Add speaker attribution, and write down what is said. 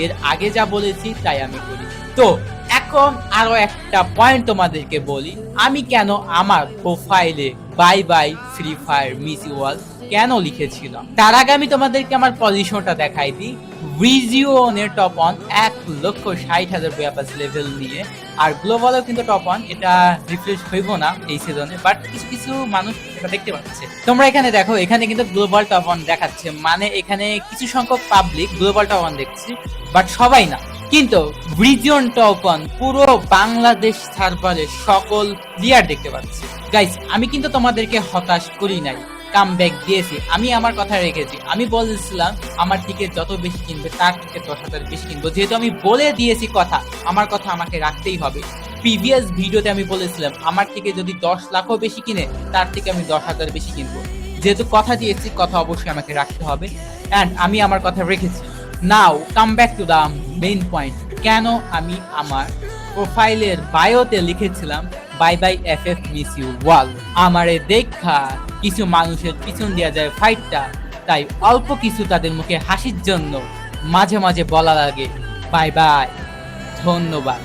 Speaker 1: এর আগে যা বলেছি তাই আমি বলি। তো এখন আরো একটা পয়েন্ট তোমাদেরকে বলি, আমি কেন আমার প্রোফাইলে bye bye Free Fire miss you all কেন লিখেছিলাম। তার আগে আমি তোমাদেরকে আমার পজিশনটা দেখাই দিই। রিজিওনের টপ অন 1,60,000 ব্যাপাস লেভেল নিয়ে, আর গ্লোবালও কিন্তু টপ অন, এটা রিফ্রেশ হইব না এই সিজনে, বাট কিছু কিছু মানুষ এটা দেখতে পাচ্ছে। তোমরা এখানে দেখো, এখানে কিন্তু গ্লোবাল টপ অন দেখাচ্ছে, মানে এখানে কিছু সংখ্যক পাবলিক গ্লোবাল টপ অন দেখছি, বাট সবাই না। কিন্তু রিজিয়ন টপ অন পুরো বাংলাদেশ সার্ভারে সকল প্লেয়ার দেখতে পাচ্ছি। গাইস, আমি কিন্তু তোমাদেরকে হতাশ করি নাই, কাম ব্যাক দিয়েছি। আমি আমার কথা রেখেছি, আমি বলেছিলাম আমার টিকিট যত বেশি কিনবে তার থেকে 10,000 বেশি কিনবো। যেহেতু আমি বলে দিয়েছি কথা, আমার কথা আমাকে রাখতেই হবে। প্রিভিয়াস ভিডিওতে আমি বলেছিলাম আমার থেকে যদি 10 লাখও বেশি কিনে তার থেকে আমি 10,000 বেশি কিনবো। যেহেতু কথা দিয়েছি, কথা অবশ্যই আমাকে রাখতে হবে, অ্যান্ড আমি আমার কথা রেখেছি। Now come back to the main point, কেন আমি আমার প্রোফাইলের বায়োতে লিখেছিলাম bye bye FF miss you wall. আমারে দেখা কিছু মানুষের পিছন দেওয়া যায় ফাইটটা, তাই অল্প কিছু তাদের মুখে হাসির জন্য মাঝে মাঝে বলা লাগে বাই বাই। ধন্যবাদ।